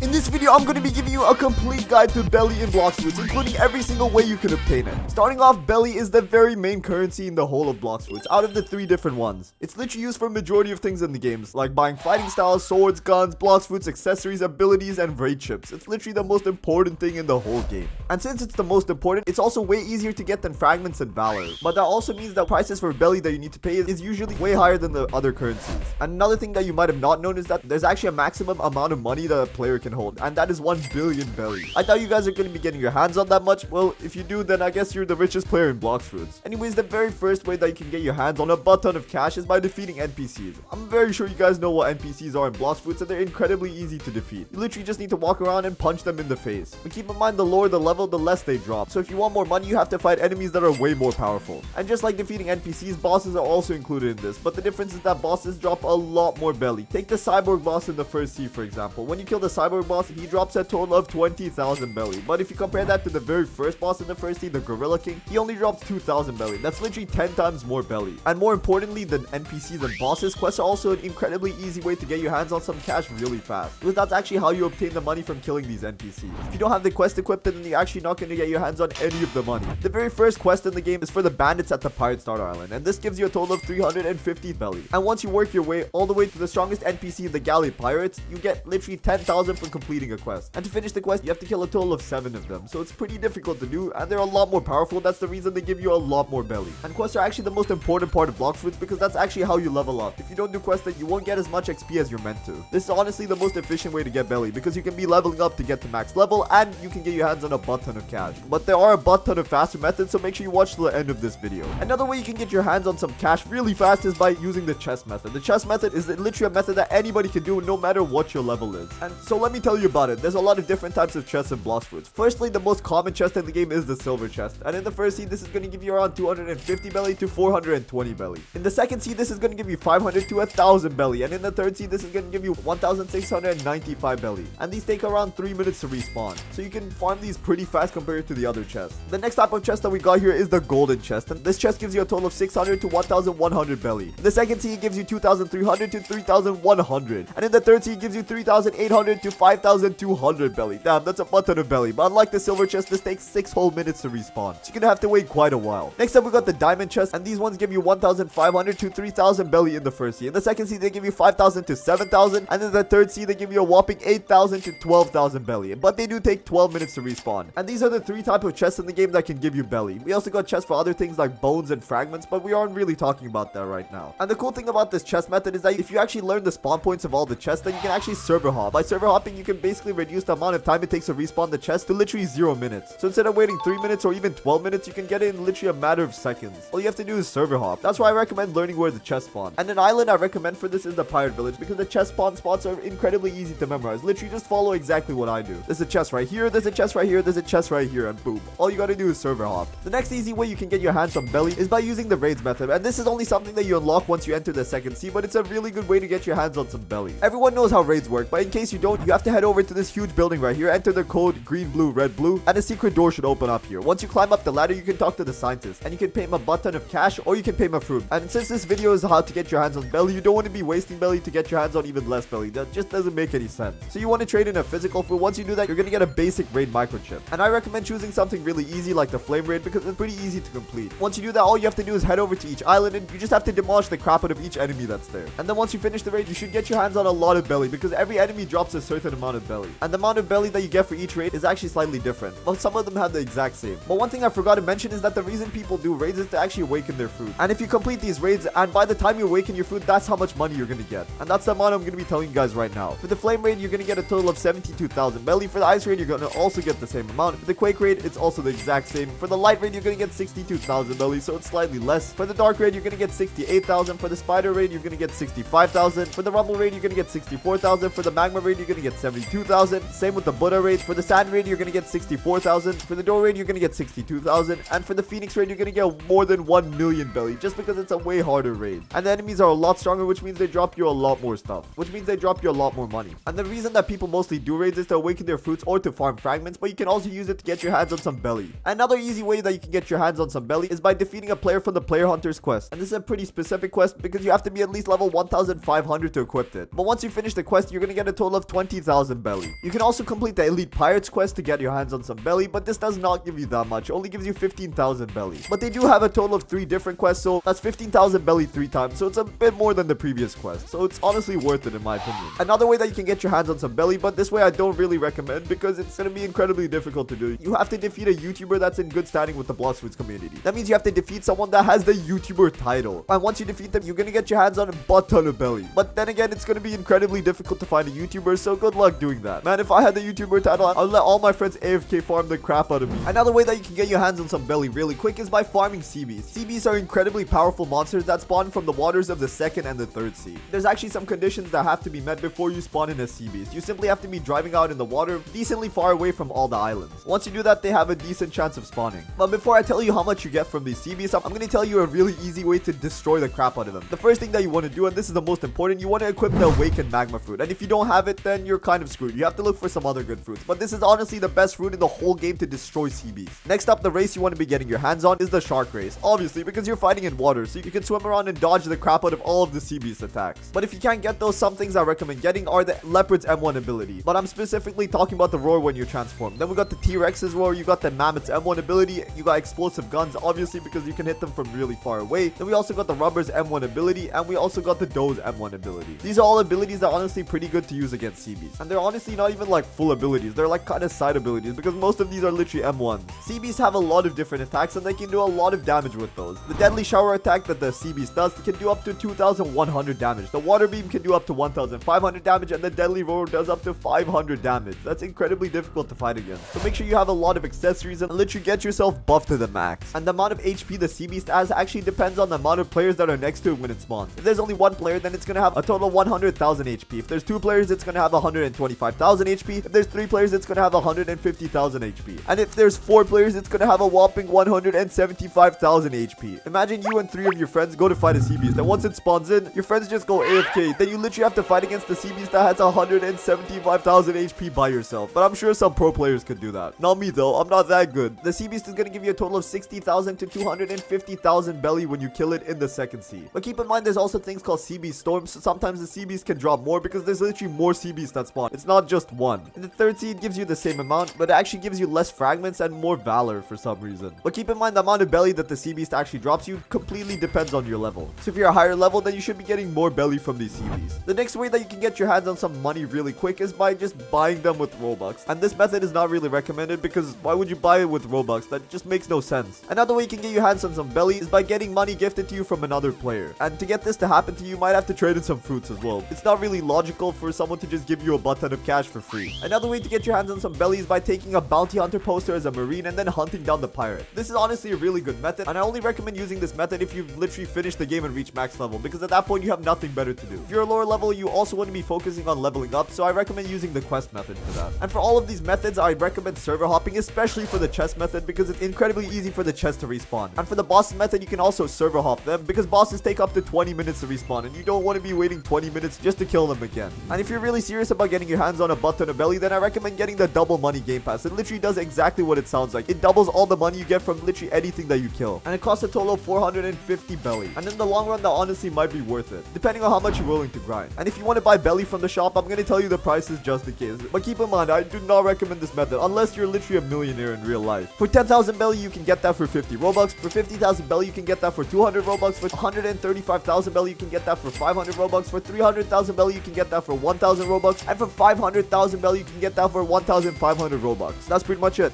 In this video, I'm going to be giving you a complete guide to Beli and Blox Fruits, including every single way you can obtain it. Starting off, Beli is the very main currency in the whole of Blox Fruits, out of the 3 different ones. It's literally used for a majority of things in the games, like buying fighting styles, swords, guns, Blox Fruits, accessories, abilities, and raid chips. It's literally the most important thing in the whole game. And since it's the most important, it's also way easier to get than fragments and valor. But that also means that prices for Beli that you need to pay is usually way higher than the other currencies. And another thing that you might have not known is that there's actually a maximum amount of money that a player can hold, and that is 1 billion Beli. I thought you guys are going to be getting your hands on that much. Well, if you do, then I guess you're the richest player in Blox Fruits. Anyways, the very first way that you can get your hands on a butt ton of cash is by defeating NPCs. I'm very sure you guys know what NPCs are in Blox Fruits, and they're incredibly easy to defeat. You literally just need to walk around and punch them in the face. But keep in mind, the lower the level, the less they drop. So if you want more money, you have to fight enemies that are way more powerful. And just like defeating NPCs, bosses are also included in this. But the difference is that bosses drop a lot more Beli. Take the cyborg boss in the first sea, for example. When you kill the cyborg boss, he drops a total of 20,000 Beli. But if you compare that to the very first boss in the first sea, the Gorilla King, he only drops 2,000 Beli. That's literally 10 times more Beli. And more importantly than NPCs and bosses, quests are also an incredibly easy way to get your hands on some cash really fast. Because that's actually how you obtain the money from killing these NPCs. If you don't have the quest equipped, then you're actually not going to get your hands on any of the money. The very first quest in the game is for the bandits at the Pirate Star Island, and this gives you a total of 350 Beli. And once you work your way all the way to the strongest NPC in the Galley Pirates, you get literally 10,000 for completing a quest. And to finish the quest, you have to kill a total of 7 of them, so it's pretty difficult to do, and they're a lot more powerful. That's the reason they give you a lot more Beli. And quests are actually the most important part of Blox Fruits because that's actually how you level up. If you don't do quests, then you won't get as much XP as you're meant to. This is honestly the most efficient way to get Beli because you can be leveling up to get to max level, and you can get your hands on a butt ton of cash. But there are a butt ton of faster methods, so make sure you watch to the end of this video. Another way you can get your hands on some cash really fast is by using the chest method. The chest method is literally a method that anybody can do no matter what your level is. And so let me tell you about it. There's a lot of different types of chests in Blox Fruits. Firstly, the most common chest in the game is the silver chest. And in the first seed, this is going to give you around 250 Beli to 420 Beli. In the second seed, this is going to give you 500 to 1000 Beli. And in the third seed, this is going to give you 1695 Beli. And these take around 3 minutes to respawn. So you can farm these pretty fast compared to the other chests. The next type of chest that we got here is the golden chest. And this chest gives you a total of 600 to 1100 Beli. In the second seed, it gives you 2300 to 3100. And in the third seed, it gives you 3800 to 5200 Beli. Damn, that's a butt ton of Beli. But unlike the silver chest, this takes 6 whole minutes to respawn. So you're gonna have to wait quite a while. Next up, we got the diamond chest. And these ones give you 1500 to 3000 Beli in the first seed. In the second seed, they give you 5000 to 7000. And in the third seed, they give you a whopping 8000 to 12,000 Beli. But they do take 12 minutes to respawn. And these are the 3 types of chests in the game that can give you Beli. We also got chests for other things like bones and fragments, but we aren't really talking about that right now. And the cool thing about this chest method is that if you actually learn the spawn points of all the chests, then you can actually server hop. By server hopping, you can basically reduce the amount of time it takes to respawn the chest to literally 0 minutes. So instead of waiting 3 minutes or even 12 minutes, you can get it in literally a matter of seconds. All you have to do is server hop. That's why I recommend learning where the chest spawn. And an island I recommend for this is the pirate village because the chest spawn spots are incredibly easy to memorize. Literally just follow exactly what I do. There's a chest right here, there's a chest right here, there's a chest right here, and boom. All you gotta do is server hop. The next easy way you can get your hands on Beli is by using the raids method. And this is only something that you unlock once you enter the second sea, but it's a really good way to get your hands on some Beli. Everyone knows how raids work, but in case you don't, you have to head over to this huge building right here, enter the code green, blue, red, blue, and a secret door should open up here. Once you climb up the ladder, you can talk to the scientist, and you can pay him a butt ton of cash, or you can pay him a fruit. And since this video is how to get your hands on Beli, you don't want to be wasting Beli to get your hands on even less Beli. That just doesn't make any sense. So you want to trade in a physical fruit. Once you do that, you're going to get a basic raid microchip. And I recommend choosing something really easy like the flame raid because it's pretty easy to complete. Once you do that, all you have to do is head over to each island, and you just have to demolish the crap out of each enemy that's there. And then once you finish the raid, you should get your hands on a lot of Beli because every enemy drops a certain amount of Beli. And the amount of Beli that you get for each raid is actually slightly different. Well, some of them have the exact same. But one thing I forgot to mention is that the reason people do raids is to actually awaken their fruit. And if you complete these raids, and by the time you awaken your fruit, that's how much money you're going to get. And that's the amount I'm going to be telling you guys right now. For the flame raid, you're going to get a total of 72,000 Beli. For the ice raid, you're going to also get the same amount. For the quake raid, it's also the exact same. For the light raid, you're going to get 62,000 Beli, so it's slightly less. For the dark raid, you're going to get 68,000. For the spider raid, you're going to get 65,000. For the rumble raid, you're going to get 64,000. For the magma raid, you're going to get 72,000. Same with the Buddha raid. For the sand raid, you're going to get 64,000. For the door raid, you're going to get 62,000. And for the phoenix raid, you're going to get more than 1 million Beli, just because it's a way harder raid. And the enemies are a lot stronger, which means they drop you a lot more stuff, which means they drop you a lot more money. And the reason that people mostly do raids is to awaken their fruits or to farm fragments, but you can also use it to get your hands on some Beli. Another easy way that you can get your hands on some Beli is by defeating a player from the player hunters quest. And this is a pretty specific quest because you have to be at least level 1500 to equip it. But once you finish the quest, you're going to get a total of 20,000 50,000 Beli. You can also complete the Elite Pirates quest to get your hands on some Beli, but this does not give you that much. It only gives you 15,000 Beli. But they do have a total of 3 different quests, so that's 15,000 Beli 3 times, so it's a bit more than the previous quest. So it's honestly worth it in my opinion. Another way that you can get your hands on some Beli, but this way I don't really recommend because it's going to be incredibly difficult to do. You have to defeat a YouTuber that's in good standing with the Bloxwoods community. That means you have to defeat someone that has the YouTuber title. And once you defeat them, you're going to get your hands on a butt ton of Beli. But then again, it's going to be incredibly difficult to find a YouTuber, so good luck doing that. Man, if I had the YouTuber title, I'll let all my friends AFK farm the crap out of me. Another way that you can get your hands on some Beli really quick is by farming sea beasts. Sea beasts are incredibly powerful monsters that spawn from the waters of the 2nd and the 3rd sea. There's actually some conditions that have to be met before you spawn in a sea beast. You simply have to be driving out in the water decently far away from all the islands. Once you do that, they have a decent chance of spawning. But before I tell you how much you get from these sea beasts, I'm going to tell you a really easy way to destroy the crap out of them. The first thing that you want to do, and this is the most important, you want to equip the Awakened Magma Fruit. And if you don't have it, then you're kind of screwed. You have to look for some other good fruits. But this is honestly the best fruit in the whole game to destroy sea beasts. Next up, the race you want to be getting your hands on is the Shark Race. Obviously, because you're fighting in water, so you can swim around and dodge the crap out of all of the sea beast attacks. But if you can't get those, some things I recommend getting are the Leopard's M1 ability. But I'm specifically talking about the roar when you're transformed. Then we got the T-Rex's roar, you got the Mammoth's M1 ability, you got explosive guns, obviously because you can hit them from really far away. Then we also got the Rubber's M1 ability, and we also got the Doe's M1 ability. These are all abilities that are honestly pretty good to use against sea beasts. And they're honestly not even like full abilities, they're like kind of side abilities because most of these are literally M1s. Sea beasts have a lot of different attacks and they can do a lot of damage with those. The Deadly Shower attack that the sea beast does can do up to 2,100 damage. The Water Beam can do up to 1,500 damage, and the Deadly Roar does up to 500 damage. That's incredibly difficult to fight against. So make sure you have a lot of accessories and literally get yourself buffed to the max. And the amount of HP the sea beast has actually depends on the amount of players that are next to it when it spawns. If there's only one player, then it's going to have a total of 100,000 HP. If there's 2 players, it's going to have 125,000 HP. If there's 3 players, it's going to have 150,000 HP. And if there's 4 players, it's going to have a whopping 175,000 HP. Imagine you and 3 of your friends go to fight a sea beast, and once it spawns in, your friends just go AFK. Then you literally have to fight against the sea beast that has 175,000 HP by yourself. But I'm sure some pro players could do that. Not me though, I'm not that good. The sea beast is going to give you a total of 60,000 to 250,000 Beli when you kill it in the 2nd sea. But keep in mind, there's also things called sea beast storms, so sometimes the sea beast can drop more because there's literally more sea beasts that spawn. It's not just one. In the 3rd sea, it gives you the same amount, but it actually gives you less fragments and more valor for some reason. But keep in mind, the amount of Beli that the sea beast actually drops you completely depends on your level. So if you're a higher level, then you should be getting more Beli from these sea beasts. The next way that you can get your hands on some money really quick is by just buying them with Robux. And this method is not really recommended because why would you buy it with Robux? That just makes no sense. Another way you can get your hands on some Beli is by getting money gifted to you from another player. And to get this to happen to you, you might have to trade in some fruits as well. It's not really logical for someone to just give you a butt ton of cash for free. Another way to get your hands on some Beli is by taking a bounty hunter poster as a marine and then hunting down the pirate. This is honestly a really good method, and I only recommend using this method if you've literally finished the game and reached max level, because at that point you have nothing better to do. If you're a lower level, you also want to be focusing on leveling up, so I recommend using the quest method for that. And for all of these methods, I recommend server hopping, especially for the chest method, because it's incredibly easy for the chest to respawn. And for the bosses method, you can also server hop them because bosses take up to 20 minutes to respawn, and you don't want to be waiting 20 minutes just to kill them again. And if you're really serious about getting your hands on a butt ton of Beli, then I recommend getting the double money game pass. It literally does exactly what it sounds like. It doubles all the money you get from literally anything that you kill, and it costs a total of 450 Beli. And in the long run, that honestly might be worth it, depending on how much you're willing to grind. And if you want to buy Beli from the shop, I'm going to tell you the prices just in case. But keep in mind, I do not recommend this method unless you're literally a millionaire in real life. For 10,000 Beli, you can get that for 50 Robux. For 50,000 Beli, you can get that for 200 Robux. For 135,000 Beli, you can get that for 500 Robux. For 300,000 Beli, you can get that for 1,000 Robux. And for 500,000 Beli, you can get that for 1,500 Robux. That's pretty much it.